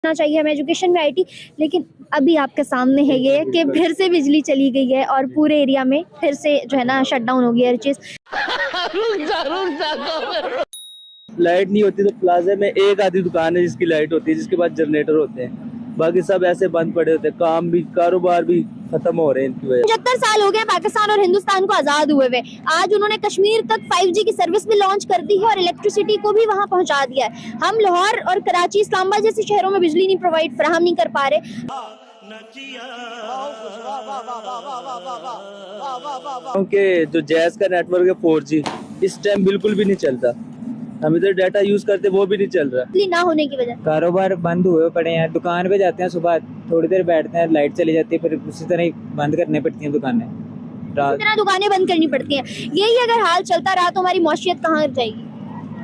ना चाहिए हमें एजुकेशन में आईटी, लेकिन अभी आपके सामने है ये कि फिर से बिजली चली गई है और पूरे एरिया में फिर से जो है ना शटडाउन हो गया हर चीज। लाइट नहीं होती तो प्लाजा में एक आधी दुकान है जिसकी लाइट होती है, जिसके पास जनरेटर होते हैं, बाकी सब ऐसे बंद पड़े होते हैं। काम भी, कारोबार भी खत्म हो रहे हैं इनकी वजह से। 75 साल हो गए पाकिस्तान और हिंदुस्तान को आजाद हुए हुए। आज उन्होंने कश्मीर तक 5G की सर्विस भी लॉन्च कर दी है और इलेक्ट्रिसिटी को भी वहां पहुंचा दिया है। हम लाहौर और कराची, इस्लामाबाद जैसे शहरों में बिजली नहीं फराहम नहीं कर पा रहे। क्योंकि जो जैस का नेटवर्क है 4G इस टाइम बिल्कुल भी नहीं चलता। हम इधर डाटा यूज करते वो भी नहीं चल रहा। बिजली ना होने की वजह कारोबार बंद हुए पड़े हैं। दुकान पे जाते हैं, सुबह थोड़ी देर बैठते हैं, लाइट चली जाती है, फिर उसी तरह ही बंद करने पड़ती हैं दुकानें। इतना दुकानें बंद करनी पड़ती हैं। यही अगर हाल चलता रहा तो हमारी मौशियत कहाँ जाएगी,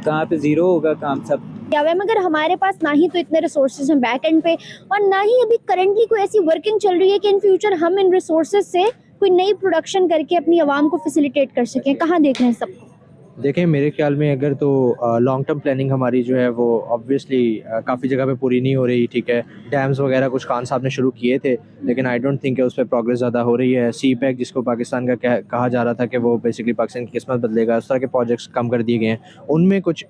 कहाँ पे जीरो होगा काम सब। मगर हमारे पास ना ही तो इतने रिसोर्सेज हैं बैक एंड पे, और ना ही अभी करंटली कोई ऐसी वर्किंग चल रही है कि इन फ्यूचर हम इन रिसोर्सेज से कोई नई प्रोडक्शन करके अपनी आवाम को फैसिलिटेट कर सकें। कहाँ देख रहे हैं सब? देखें, मेरे ख्याल में अगर तो लॉन्ग टर्म प्लानिंग हमारी जो है वो ऑब्वियसली काफ़ी जगह पे पूरी नहीं हो रही। ठीक है, डैम्स वगैरह कुछ खान साहब ने शुरू किए थे, लेकिन आई डोंट थिंक उस पर प्रोग्रेस ज़्यादा हो रही है। सी पैक जिसको पाकिस्तान का कहा जा रहा था कि वो बेसिकली पाकिस्तान की किस्मत बदलेगा, उस तरह के प्रोजेक्ट्स कम कर दिए गए हैं। उनमें कुछ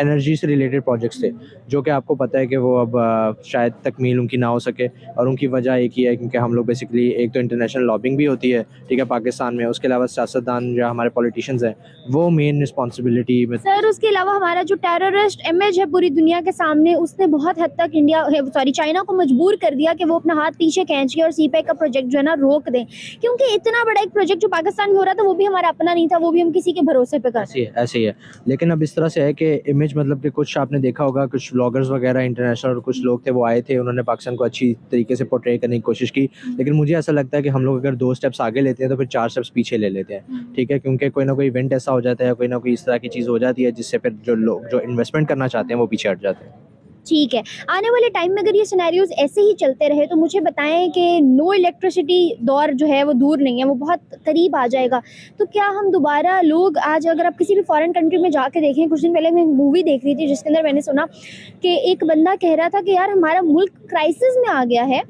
एनर्जी से रिलेटेड प्रोजेक्ट्स थे जो कि आपको पता है कि वो अब शायद तकमील उनकी ना हो सके, और उनकी वजह एक ही है क्योंकि हम लोग बेसिकली एक तो इंटरनेशनल लॉबिंग भी होती है, ठीक है, पाकिस्तान में। उसके अलावा सियासतदान जो हमारे पॉलिटिशियंस हैं वो मेन रिस्पॉन्सिबिलिटी में। सर उसके अलावा हमारा जो टेररिस्ट इमेज है पूरी दुनिया के सामने, उसने बहुत हद तक चाइना को मजबूर कर दिया कि वो अपना हाथ पीछे खींच के और सीपैक का प्रोजेक्ट जो है ना रोक दें, क्योंकि इतना बड़ा एक प्रोजेक्ट जो पाकिस्तान में हो रहा था वो भी हमारा अपना नहीं था, वो भी हम किसी के भरोसे पे कर। ऐसे ही है। लेकिन अब इस तरह से है कि इमेज मतलब कि कुछ आपने देखा होगा, कुछ व्लॉगर्स वगैरह इंटरनेशनल और कुछ लोग थे वो आए थे, उन्होंने पाकिस्तान को अच्छी तरीके से पोर्ट्रे करने की कोशिश की, लेकिन मुझे ऐसा लगता है कि हम लोग अगर 2 स्टेप्स आगे लेते हैं तो फिर 4 स्टेप्स पीछे ले लेते हैं। ठीक है, क्योंकि कोई ना कोई इवेंट ऐसा हो जाता है, कोई ना कोई इस तरह की चीज़ हो जाती है जिससे फिर जो लोग जो इन्वेस्टमेंट करना चाहते हैं वो पीछे हट जाते हैं। ठीक है, आने वाले टाइम में अगर ये सिनेरियोज ऐसे ही चलते रहे तो मुझे बताएं कि नो इलेक्ट्रिसिटी दौर जो है वो दूर नहीं है, वो बहुत करीब आ जाएगा। तो क्या हम दोबारा लोग, आज अगर आप किसी भी फॉरेन कंट्री में जाके देखें, कुछ दिन पहले मैं मूवी देख रही थी जिसके अंदर मैंने सुना कि एक बंदा कह रहा था कि यार हमारा मुल्क क्राइसिस में आ गया है,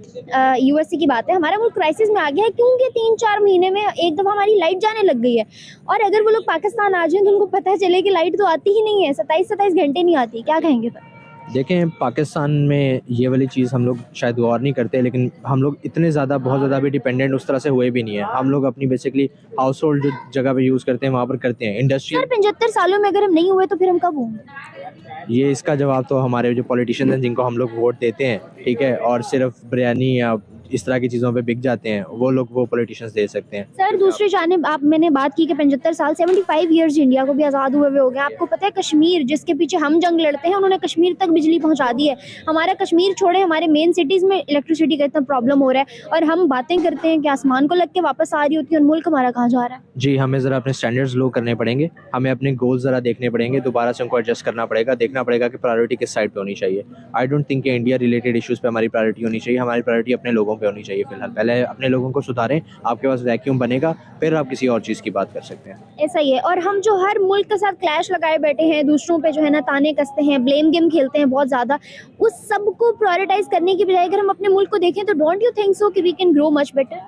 यूएसए की बात है, हमारा मुल्क क्राइसिस में आ गया है क्योंकि 3-4 महीने में एक दफ़ा हमारी लाइट जाने लग गई है। और अगर वो लोग पाकिस्तान आ जाएं तो उनको पता चले कि लाइट तो आती ही नहीं है, 27 घंटे नहीं आती, क्या कहेंगे फिर? देखें, पाकिस्तान में ये वाली चीज़ हम लोग शायद गौर नहीं करते, लेकिन हम लोग इतने ज़्यादा बहुत ज़्यादा भी डिपेंडेंट उस तरह से हुए भी नहीं है। हम लोग अपनी बेसिकली हाउस होल्ड जो जगह पे यूज़ करते हैं वहाँ पर करते हैं। इंडस्ट्री 75 सालों में अगर हम नहीं हुए तो फिर हम कब होंगे? ये इसका जवाब तो हमारे जो पॉलिटिशियंस हैं जिनको हम लोग वोट देते हैं, ठीक है, और सिर्फ बिरयानी या इस तरह की चीज़ों पे बिक जाते हैं, वो लोग वो पॉलिटिशियंस दे सकते हैं। सर दूसरी जानिब मैंने बात की कि 75 साल 75 ईयर्स इंडिया को भी आज़ाद हुए हो गए। आपको पता है कश्मीर जिसके पीछे हम जंग लड़ते हैं, उन्होंने कश्मीर तक बिजली पहुंचा दी है। हमारा कश्मीर छोड़े, हमारे मेन सिटीज़ में इलेक्ट्रिसिटी का इतना प्रॉब्लम हो रहा है और हम बातें करते हैं कि आसमान को लग के वापस आ रही होती है और मुल्क हमारा कहाँ जा रहा है। जी, हमें ज़रा अपने स्टैंडर्ड्स लो करने पड़ेंगे, हमें अपने गोल्स ज़रा देखने पड़ेंगे, दोबारा से उनको एडजस्ट करना पड़ेगा, देखना पड़ेगा कि प्रायोरिटी किस साइड पे होनी चाहिए। आई डोंट थिंक कि इंडिया रिलेटेड इश्यूज़ पे हमारी प्रायोरिटी होनी चाहिए, हमारी प्रायोरिटी अपने लोगों पे होनी चाहिए। फिलहाल पहले अपने लोगों को सुधारें, आपके पास वैक्यूम बनेगा, फिर आप किसी और चीज़ की बात कर सकते हैं। ऐसा ही है। और हम जो हर मुल्क के साथ क्लैश लगाए बैठे हैं, दूसरों पे जो है ना ताने कसते हैं, ब्लेम गेम खेलते हैं बहुत ज़्यादा, उस सब को प्रायोरिटाइज करने की बजाय अगर हम अपने मुल्क को देखें तो डोंट यू थिंक सो कि we can grow much better?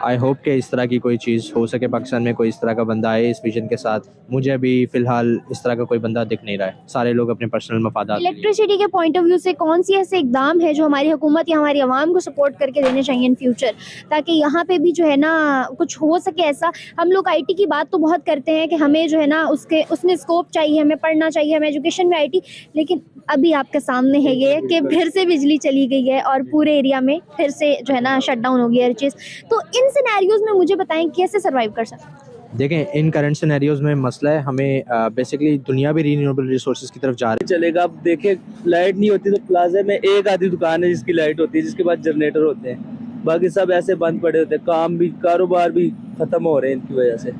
I hope कि इस तरह की कोई चीज़ हो सके पाकिस्तान में, कोई इस तरह का बंदा आए इस विजन के साथ। मुझे अभी फ़िलहाल इस तरह का कोई बंदा दिख नहीं रहा है, सारे लोग अपने पर्सनल मफादात। इलेक्ट्रिसिटी के पॉइंट ऑफ व्यू से कौन सी ऐसे इकदाम है जो हमारी हुकूमत या हमारी आवाम को सपोर्ट करके देने चाहिए इन फ्यूचर, ताकि यहाँ पे भी जो है ना कुछ हो सके ऐसा? हम लोग आईटी की बात तो बहुत करते हैं कि हमें जो है ना उसमें स्कोप चाहिए, हमें पढ़ना चाहिए, हमें एजुकेशन में आईटी, लेकिन अभी आपके सामने है ये कि फिर से बिजली चली गई है और पूरे एरिया में फिर से जो है ना शटडाउन हो गया हर चीज़। तो इन सिनेरियोज में मुझे बताएं कैसे सर्वाइव कर सकते हैं? देखें, इन करंट सिनेरियोज में मसला है हमें बेसिकली दुनिया भी रीन्यूएबल रिसोर्सेज की तरफ जा रही है। चलेगा। अब देखें, लाइट नहीं होती तो प्लाजा में एक आधी दुकान है जिसकी लाइट होती है, जिसके पास जनरेटर होते हैं, बाकी सब ऐसे बंद पड़े होते हैं। काम भी, कारोबार भी खत्म हो रहे हैं इनकी वजह से।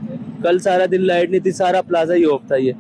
कल सारा दिन लाइट नहीं थी, सारा प्लाजा ही ऑफ था। ये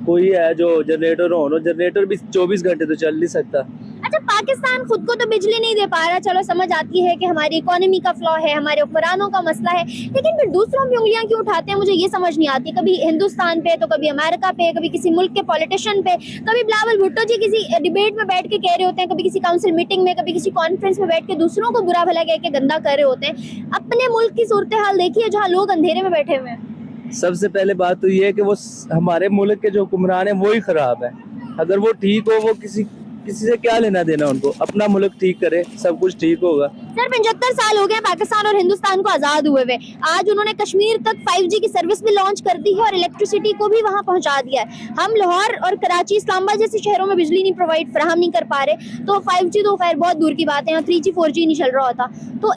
कोई है जो जनरेटर ऑन हो, जनरेटर भी 24 घंटे तो चल नहीं सकता। अच्छा, पाकिस्तान खुद को तो बिजली नहीं दे पा रहा, चलो समझ आती है कि हमारी इकोनॉमी का फ्लॉ है, हमारे हुक्मरानों का मसला है, लेकिन फिर दूसरों पे उंगलियां क्यों उठाते हैं, मुझे ये समझ नहीं आती। कभी हिंदुस्तान पे, तो कभी अमेरिका पे, कभी किसी मुल्क के पॉलिटिशियन पे, कभी बिलावल भुट्टो जी किसी डिबेट में बैठ के कह रहे होते हैं, कभी किसी काउंसिल मीटिंग में, कभी किसी कॉन्फ्रेंस में बैठ के दूसरों को बुरा भला कह के गंदा कर रहे होते हैं। अपने मुल्क की सूरत हाल देखिए जहाँ लोग अंधेरे में बैठे हुए हैं। सबसे पहले बात तो ये है कि वो हमारे मुल्क के जो हुक्मरान है वो ही खराब है। अगर वो ठीक हो, वो किसी से क्या लेना देना, उनको अपना मुल्क ठीक करे, सब कुछ ठीक होगा। सर 75 साल हो गए पाकिस्तान और हिंदुस्तान को आजाद हुए हुए, आज उन्होंने कश्मीर तक 5G की सर्विस भी लॉन्च कर दी है और इलेक्ट्रिसिटी को भी वहां पहुंचा दिया है। हम लाहौर और कराची, इस्लामाबाद जैसे शहरों में बिजली नहीं फराहम नहीं कर पा रहे, तो 5G तो खैर बहुत दूर की बात है, यहाँ 3G 4G नहीं चल रहा होता। तो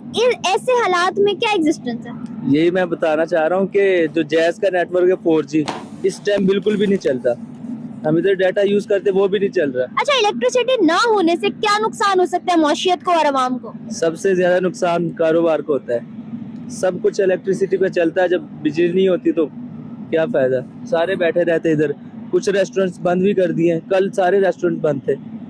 ऐसे हालात में क्या एग्जिस्टेंस है? यही मैं बताना चाह रहा हूँ कि जो जैस का नेटवर्क है 4G इस टाइम बिल्कुल भी नहीं चलता। हम इधर डाटा यूज करते वो भी नहीं चल रहा। अच्छा, इलेक्ट्रिसिटी ना होने से क्या नुकसान हो सकता है मौशियत को और आवाम को? सबसे ज्यादा नुकसान कारोबार को होता है। सब कुछ इलेक्ट्रिसिटी पे चलता है, जब बिजली नहीं होती तो क्या फायदा। सारे बैठे रहते इधर, कुछ रेस्टोरेंट्स बंद भी कर दिए, कल सारे रेस्टोरेंट बंद थे।